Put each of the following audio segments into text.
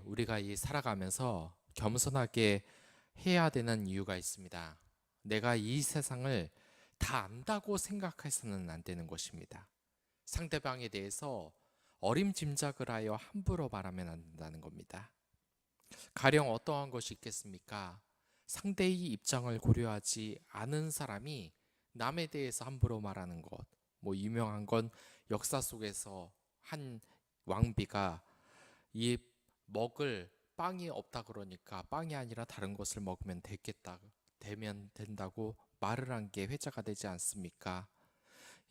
우리가 이 살아가면서 겸손하게 해야 되는 이유가 있습니다. 내가 이 세상을 다 안다고 생각해서는 안 되는 것입니다. 상대방에 대해서 어림짐작을 하여 함부로 말하면 안 된다는 겁니다. 가령 어떠한 것이 있겠습니까? 상대의 입장을 고려하지 않은 사람이 남에 대해서 함부로 말하는 것. 유명한 건 역사 속에서 한 왕비가 이 먹을 빵이 없다 그러니까 빵이 아니라 다른 것을 먹으면 되면 된다고 말을 한 게 회자가 되지 않습니까?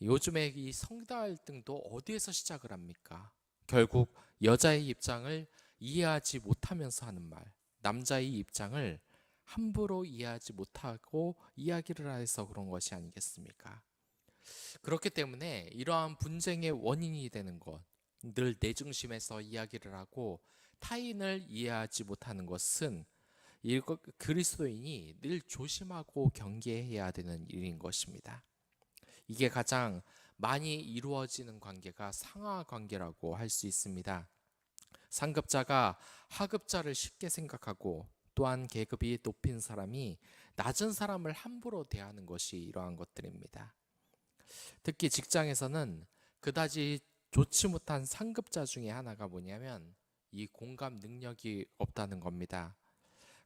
요즘에 이 성다 갈등도 어디에서 시작을 합니까? 결국 여자의 입장을 이해하지 못하면서 하는 말, 남자의 입장을 함부로 이해하지 못하고 이야기를 해서 그런 것이 아니겠습니까? 그렇기 때문에 이러한 분쟁의 원인이 되는 것, 늘 내 중심에서 이야기를 하고 타인을 이해하지 못하는 것은 그리스도인이 늘 조심하고 경계해야 되는 일인 것입니다. 이게 가장 많이 이루어지는 관계가 상하 관계라고 할 수 있습니다. 상급자가 하급자를 쉽게 생각하고 또한 계급이 높은 사람이 낮은 사람을 함부로 대하는 것이 이러한 것들입니다. 특히 직장에서는 그다지 좋지 못한 상급자 중에 하나가 뭐냐면 이 공감 능력이 없다는 겁니다.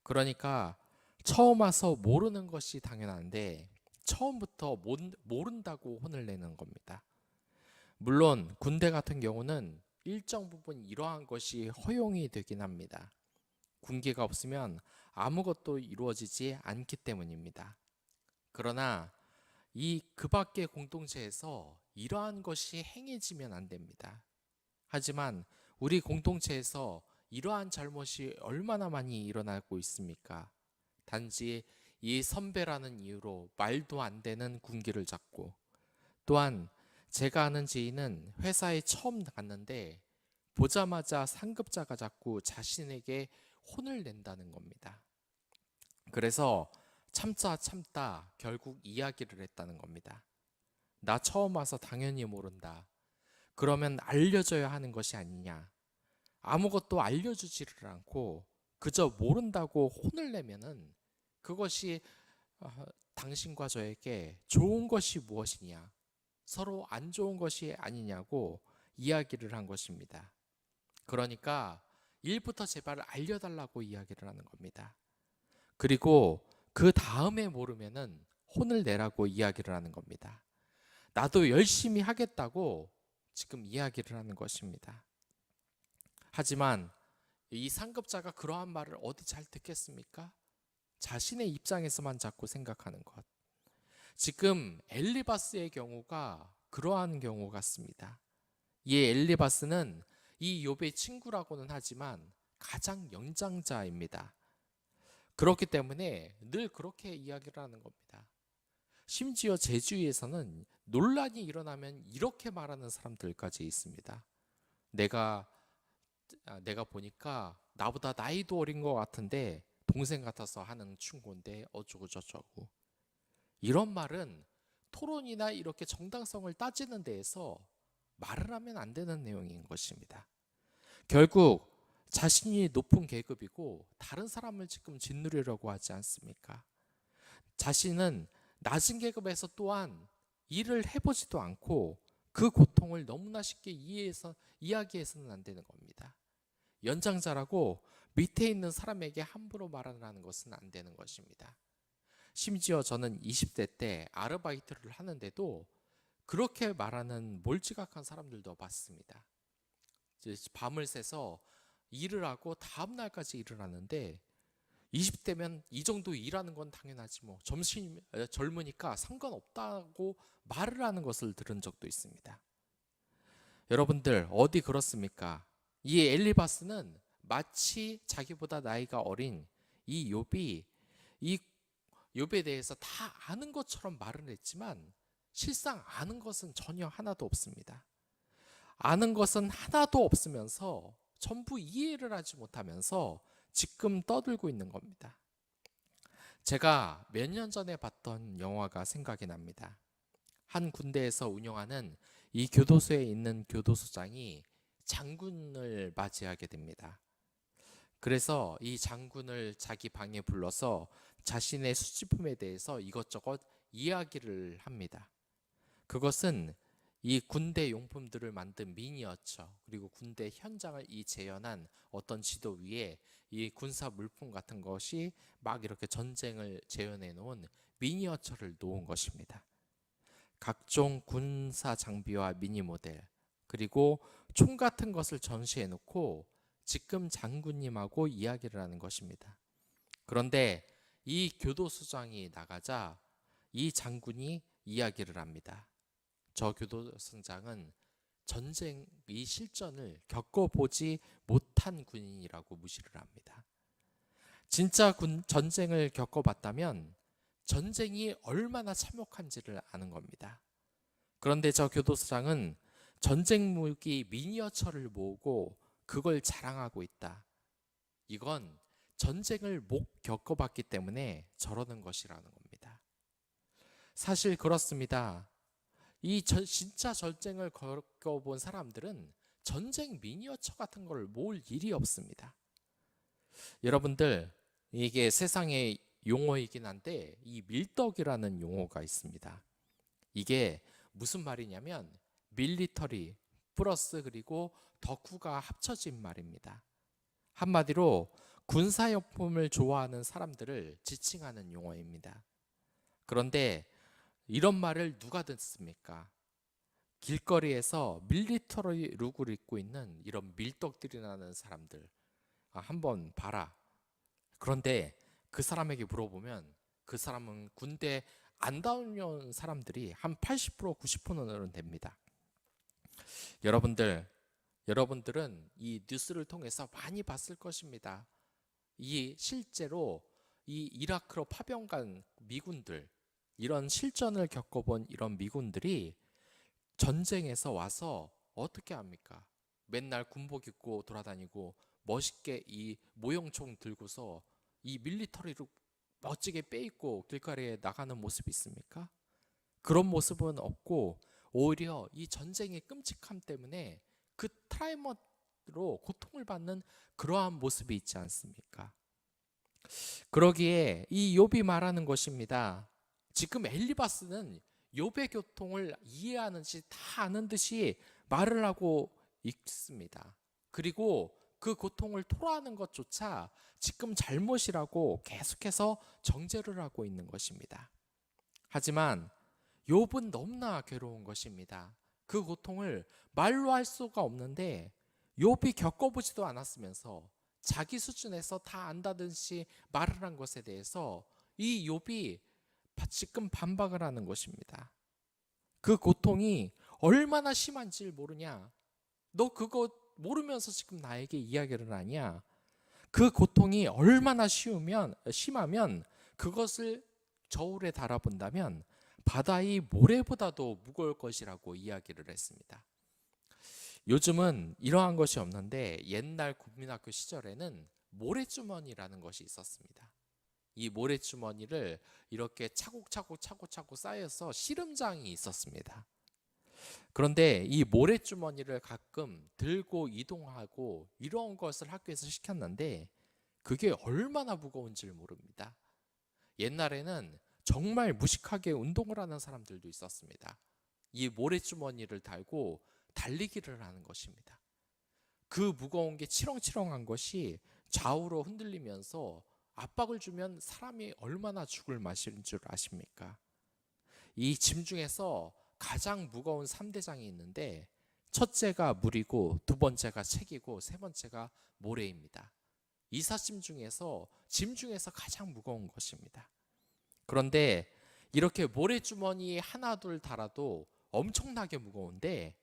그러니까 처음 와서 모르는 것이 당연한데 처음부터 모른다고 혼을 내는 겁니다. 물론 군대 같은 경우는 일정 부분 이러한 것이 허용이 되긴 합니다. 군기가 없으면 아무것도 이루어지지 않기 때문입니다. 그러나 그 밖의 공동체에서 이러한 것이 행해지면 안 됩니다. 하지만 우리 공동체에서 이러한 잘못이 얼마나 많이 일어나고 있습니까? 단지 이 선배라는 이유로 말도 안 되는 군기를 잡고, 또한 제가 아는 지인은 회사에 처음 갔는데 보자마자 상급자가 자꾸 자신에게 혼을 낸다는 겁니다. 그래서 참다 참다 결국 이야기를 했다는 겁니다. 나 처음 와서 당연히 모른다. 그러면 알려줘야 하는 것이 아니냐. 아무것도 알려주지를 않고 그저 모른다고 혼을 내면은 그것이 당신과 저에게 좋은 것이 무엇이냐, 서로 안 좋은 것이 아니냐고 이야기를 한 것입니다. 그러니까 일부터 제발 알려달라고 이야기를 하는 겁니다. 그리고 그 다음에 모르면은 혼을 내라고 이야기를 하는 겁니다. 나도 열심히 하겠다고 지금 이야기를 하는 것입니다. 하지만 이 상급자가 그러한 말을 어디 잘 듣겠습니까? 자신의 입장에서만 자꾸 생각하는 것. 지금 엘리바스의 경우가 그러한 경우 같습니다. 이 엘리바스는 이 욥의 친구라고는 하지만 가장 연장자입니다. 그렇기 때문에 늘 그렇게 이야기를 하는 겁니다. 심지어 제주에서는 논란이 일어나면 이렇게 말하는 사람들까지 있습니다. 내가 내가 보니까 나보다 나이도 어린 것 같은데 동생 같아서 하는 충고인데 어쩌고 저쩌고. 이런 말은 토론이나 이렇게 정당성을 따지는 데에서 말을 하면 안 되는 내용인 것입니다. 결국 자신이 높은 계급이고 다른 사람을 지금 짓누르려고 하지 않습니까? 자신은 낮은 계급에서 또한 일을 해보지도 않고 그 고통을 너무나 쉽게 이야기해서는 안 되는 겁니다. 연장자라고 밑에 있는 사람에게 함부로 말하는 것은 안 되는 것입니다. 심지어 저는 20대 때 아르바이트를 하는데도 그렇게 말하는 몰지각한 사람들도 봤습니다. 밤을 새서 일을 하고 다음 날까지 일을 하는데 20대면 이 정도 일하는 건 당연하지 뭐 젊으니까 상관없다고 말을 하는 것을 들은 적도 있습니다. 여러분들 어디 그렇습니까? 이 엘리바스는 마치 자기보다 나이가 어린 이 욥이 이 욥에 대해서 다 아는 것처럼 말을 했지만 실상 아는 것은 전혀 하나도 없습니다. 아는 것은 하나도 없으면서 전부 이해를 하지 못하면서 지금 떠들고 있는 겁니다. 제가 몇 년 전에 봤던 영화가 생각이 납니다. 한 군대에서 운영하는 이 교도소에 있는 교도소장이 장군을 맞이하게 됩니다. 그래서 이 장군을 자기 방에 불러서 자신의 수집품에 대해서 이것저것 이야기를 합니다. 그것은 이 군대 용품들을 만든 미니어처, 그리고 군대 현장을 재현한 어떤 지도 위에 이 군사 물품 같은 것이 막 이렇게 전쟁을 재현해 놓은 미니어처를 놓은 것입니다. 각종 군사 장비와 미니 모델, 그리고 총 같은 것을 전시해 놓고 지금 장군님하고 이야기를 하는 것입니다. 그런데 이 교도소장이 나가자 이 장군이 이야기를 합니다. 저 교도소장은 전쟁 이 실전을 겪어보지 못한 군인이라고 무시를 합니다. 진짜 전쟁을 겪어봤다면 전쟁이 얼마나 참혹한지를 아는 겁니다. 그런데 저 교도소장은 전쟁 무기 미니어처를 모으고 그걸 자랑하고 있다. 이건 전쟁을 못 겪어봤기 때문에 저러는 것이라는 겁니다. 사실 그렇습니다. 진짜 전쟁을 겪어본 사람들은 전쟁 미니어처 같은 걸 모을 일이 없습니다. 여러분들, 이게 세상의 용어이긴 한데 이 밀떡이라는 용어가 있습니다. 이게 무슨 말이냐면 밀리터리 플러스 그리고 덕후가 합쳐진 말입니다. 한마디로 군사용품을 좋아하는 사람들을 지칭하는 용어입니다. 그런데 이런 말을 누가 듣습니까? 길거리에서 밀리터리 룩을 입고 있는 이런 밀떡들이 나는 사람들, 한번 봐라. 그런데 그 사람에게 물어보면 그 사람은 군대 안 다녀온 사람들이 한 80% 90%는 됩니다. 여러분들은 이 뉴스를 통해서 많이 봤을 것입니다. 이 실제로 이 이라크로 파병간 미군들, 이런 실전을 겪어본 이런 미군들이 전쟁에서 와서 어떻게 합니까? 맨날 군복 입고 돌아다니고 멋있게 이 모형총 들고서 이 밀리터리로 멋지게 빼입고 길거리에 나가는 모습이 있습니까? 그런 모습은 없고 오히려 이 전쟁의 끔찍함 때문에 그 트라우마로 고통을 받는 그러한 모습이 있지 않습니까? 그러기에 이 욥이 말하는 것입니다. 지금 엘리바스는 욥의 고통을 이해하는지 다 아는 듯이 말을 하고 있습니다. 그리고 그 고통을 토로하는 것조차 지금 잘못이라고 계속해서 정죄를 하고 있는 것입니다. 하지만 욥은 너무나 괴로운 것입니다. 그 고통을 말로 할 수가 없는데 욥이 겪어보지도 않았으면서 자기 수준에서 다 안다듯이 말을 한 것에 대해서 이 욥이 지금 반박을 하는 것입니다. 그 고통이 얼마나 심한지 모르냐? 너 그거 모르면서 지금 나에게 이야기를 하냐? 그 고통이 얼마나 심하면 그것을 저울에 달아본다면 바다의 모래보다도 무거울 것이라고 이야기를 했습니다. 요즘은 이러한 것이 없는데 옛날 국민학교 시절에는 모래주머니라는 것이 있었습니다. 이 모래주머니를 이렇게 차곡차곡 쌓여서 씨름장이 있었습니다. 그런데 이 모래주머니를 가끔 들고 이동하고 이런 것을 학교에서 시켰는데 그게 얼마나 무거운지를 모릅니다. 옛날에는 정말 무식하게 운동을 하는 사람들도 있었습니다. 이 모래주머니를 달고 달리기를 하는 것입니다. 그 무거운 게 치렁치렁한 것이 좌우로 흔들리면서 압박을 주면 사람이 얼마나 죽을 맛인 줄 아십니까? 이 짐 중에서 가장 무거운 3대장이 있는데 첫째가 물이고 두 번째가 책이고 세 번째가 모래입니다. 이삿짐 중에서 짐 중에서 가장 무거운 것입니다. 그런데 이렇게 모래주머니에 하나 둘 달아도 엄청나게 무거운데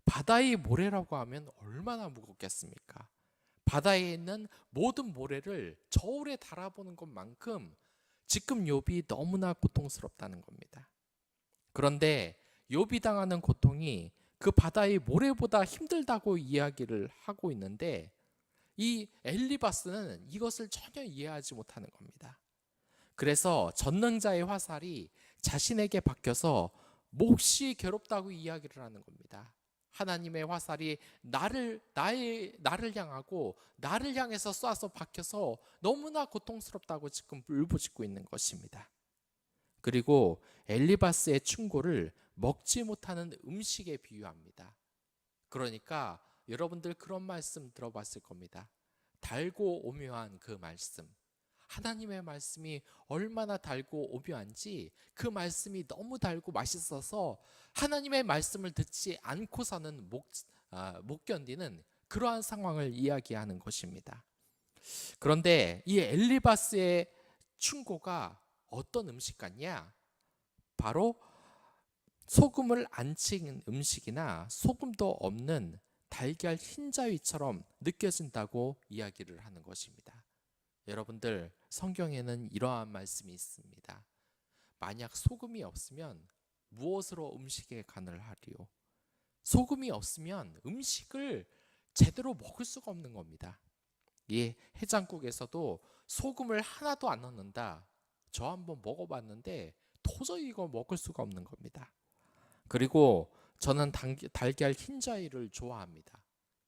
바다의 모래라고 하면 얼마나 무겁겠습니까? 바다에 있는 모든 모래를 저울에 달아보는 것만큼 지금 욥이 너무나 고통스럽다는 겁니다. 그런데 욥이 당하는 고통이 그 바다의 모래보다 힘들다고 이야기를 하고 있는데 이 엘리바스는 이것을 전혀 이해하지 못하는 겁니다. 그래서 전능자의 화살이 자신에게 박혀서 몹시 괴롭다고 이야기를 하는 겁니다. 하나님의 화살이 나를 향하고 나를 향해서 쏴서 박혀서 너무나 고통스럽다고 지금 울부짖고 있는 것입니다. 그리고 엘리바스의 충고를 먹지 못하는 음식에 비유합니다. 그러니까 여러분들 그런 말씀 들어봤을 겁니다. 달고 오묘한 그 말씀. 하나님의 말씀이 얼마나 달고 오묘한지 그 말씀이 너무 달고 맛있어서 하나님의 말씀을 듣지 않고서는 못 견디는 그러한 상황을 이야기하는 것입니다. 그런데 이 엘리바스의 충고가 어떤 음식 같냐? 바로 소금을 안 친 음식이나 소금도 없는 달걀 흰자위처럼 느껴진다고 이야기를 하는 것입니다. 여러분들, 성경에는 이러한 말씀이 있습니다. 만약 소금이 없으면 무엇으로 음식에 간을 하리요? 소금이 없으면 음식을 제대로 먹을 수가 없는 겁니다. 이 해장국에서도 소금을 하나도 안 넣는다. 저 한번 먹어봤는데 도저히 이거 먹을 수가 없는 겁니다. 그리고 저는 달걀 흰자위를 좋아합니다.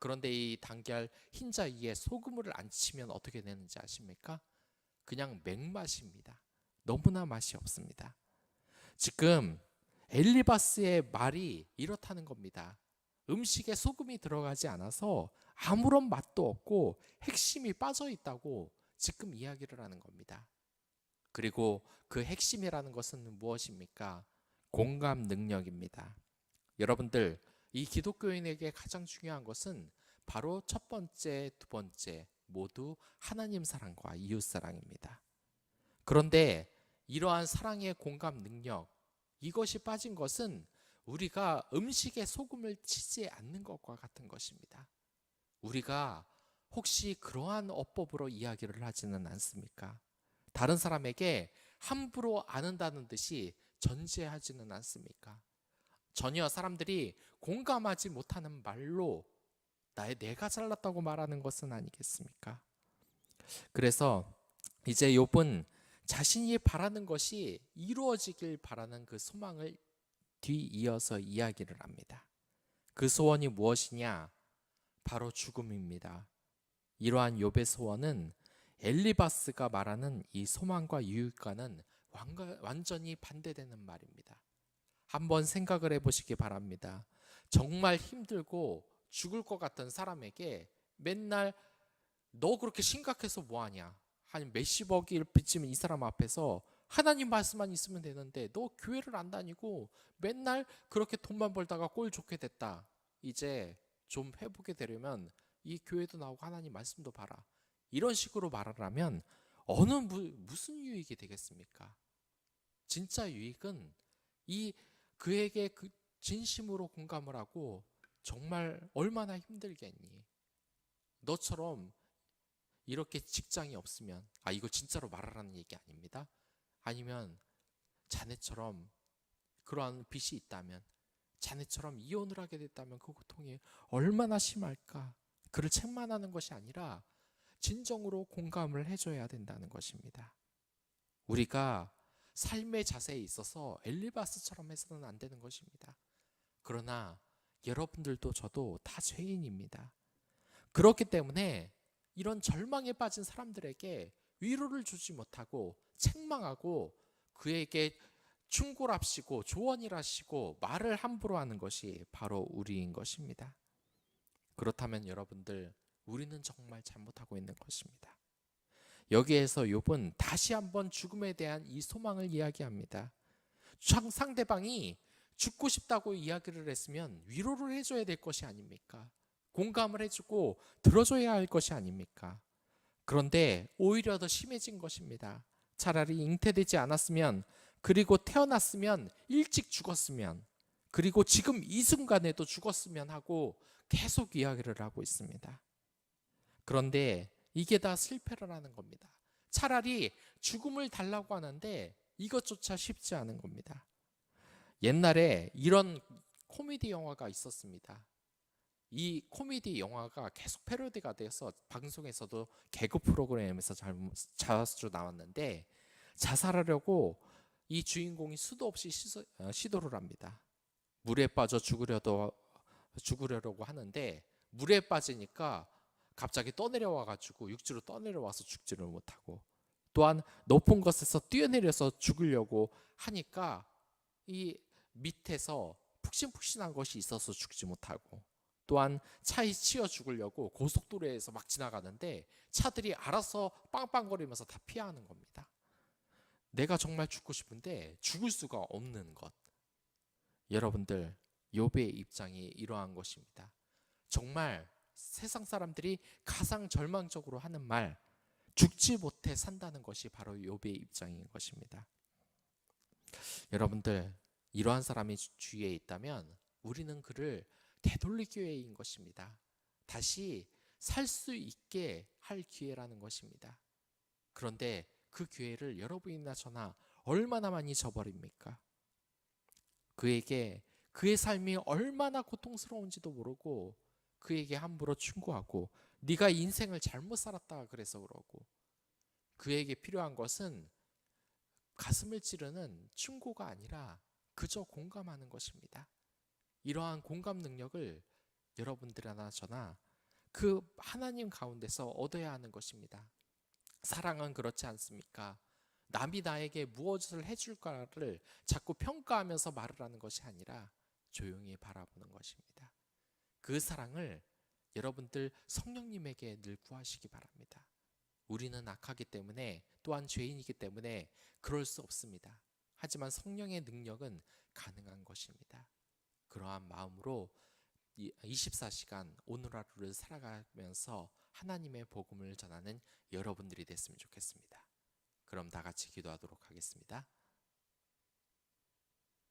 그런데 이 달걀 흰자위에 소금을 안 치면 어떻게 되는지 아십니까? 그냥 맹맛입니다. 너무나 맛이 없습니다. 지금 엘리바스의 말이 이렇다는 겁니다. 음식에 소금이 들어가지 않아서 아무런 맛도 없고 핵심이 빠져 있다고 지금 이야기를 하는 겁니다. 그리고 그 핵심이라는 것은 무엇입니까? 공감 능력입니다. 여러분들, 이 기독교인에게 가장 중요한 것은 바로 첫 번째, 두 번째 모두 하나님 사랑과 이웃 사랑입니다. 그런데 이러한 사랑의 공감 능력, 이것이 빠진 것은 우리가 음식에 소금을 치지 않는 것과 같은 것입니다. 우리가 혹시 그러한 어법으로 이야기를 하지는 않습니까? 다른 사람에게 함부로 아는다는 듯이 전제하지는 않습니까? 전혀 사람들이 공감하지 못하는 말로 내가 잘났다고 말하는 것은 아니겠습니까? 그래서 이제 욥은 자신이 바라는 것이 이루어지길 바라는 그 소망을 뒤이어서 이야기를 합니다. 그 소원이 무엇이냐? 바로 죽음입니다. 이러한 욥의 소원은 엘리바스가 말하는 이 소망과 유익과는 완전히 반대되는 말입니다. 한번 생각을 해보시기 바랍니다. 정말 힘들고 죽을 것 같은 사람에게 맨날 너 그렇게 심각해서 뭐하냐? 한 몇십억을 빚지면 이 사람 앞에서 하나님 말씀만 있으면 되는데 너 교회를 안 다니고 맨날 그렇게 돈만 벌다가 꼴 좋게 됐다. 이제 좀 회복이 되려면 이 교회도 나오고 하나님 말씀도 봐라. 이런 식으로 말을 하면 무슨 유익이 되겠습니까? 진짜 유익은 그에게 그 진심으로 공감을 하고 정말 얼마나 힘들겠니? 너처럼 이렇게 직장이 없으면, 이거 진짜로 말하라는 얘기 아닙니다. 아니면 자네처럼 그러한 빚이 있다면, 자네처럼 이혼을 하게 됐다면 그 고통이 얼마나 심할까? 그를 책망하는 것이 아니라 진정으로 공감을 해줘야 된다는 것입니다. 우리가 삶의 자세에 있어서 엘리바스처럼 해서는 안 되는 것입니다. 그러나 여러분들도 저도 다 죄인입니다. 그렇기 때문에 이런 절망에 빠진 사람들에게 위로를 주지 못하고 책망하고 그에게 충고랍시고 조언이라시고 말을 함부로 하는 것이 바로 우리인 것입니다. 그렇다면 여러분들, 우리는 정말 잘못하고 있는 것입니다. 여기에서 욥은 다시 한번 죽음에 대한 이 소망을 이야기합니다. 상대방이 죽고 싶다고 이야기를 했으면 위로를 해줘야 될 것이 아닙니까? 공감을 해주고 들어줘야 할 것이 아닙니까? 그런데 오히려 더 심해진 것입니다. 차라리 잉태되지 않았으면, 그리고 태어났으면, 일찍 죽었으면, 그리고 지금 이 순간에도 죽었으면 하고 계속 이야기를 하고 있습니다. 그런데 이게 다 실패를 하는 겁니다. 차라리 죽음을 달라고 하는데 이것조차 쉽지 않은 겁니다. 옛날에 이런 코미디 영화가 있었습니다. 이 코미디 영화가 계속 패러디가 돼서 방송에서도 개그 프로그램에서 자주 나왔는데, 자살하려고 이 주인공이 수도 없이 시도를 합니다. 물에 빠져 죽으려도 죽으려고 하는데 물에 빠지니까 갑자기 떠내려와 가지고 육지로 떠내려와서 죽지를 못하고, 또한 높은 곳에서 뛰어내려서 죽으려고 하니까 이 밑에서 푹신푹신한 것이 있어서 죽지 못하고, 또한 차에 치여 죽으려고 고속도로에서 막 지나가는데 차들이 알아서 빵빵거리면서 다 피하는 겁니다. 내가 정말 죽고 싶은데 죽을 수가 없는 것. 여러분들, 욥의 입장이 이러한 것입니다. 정말 세상 사람들이 가장 절망적으로 하는 말, 죽지 못해 산다는 것이 바로 욥의 입장인 것입니다. 여러분들, 이러한 사람이 주위에 있다면 우리는 그를 되돌릴 기회인 것입니다. 다시 살 수 있게 할 기회라는 것입니다. 그런데 그 기회를 여러분이나 저나 얼마나 많이 저버립니까? 그에게 그의 삶이 얼마나 고통스러운지도 모르고 그에게 함부로 충고하고, 네가 인생을 잘못 살았다 그래서 그러고, 그에게 필요한 것은 가슴을 찌르는 충고가 아니라 그저 공감하는 것입니다. 이러한 공감 능력을 여러분들이나 저나 그 하나님 가운데서 얻어야 하는 것입니다. 사랑은 그렇지 않습니까? 남이 나에게 무엇을 해줄까를 자꾸 평가하면서 말을 하는 것이 아니라 조용히 바라보는 것입니다. 그 사랑을 여러분들 성령님에게 늘 구하시기 바랍니다. 우리는 악하기 때문에, 또한 죄인이기 때문에 그럴 수 없습니다. 하지만 성령의 능력은 가능한 것입니다. 그러한 마음으로 24시간 오늘 하루를 살아가면서 하나님의 복음을 전하는 여러분들이 됐으면 좋겠습니다. 그럼 다 같이 기도하도록 하겠습니다.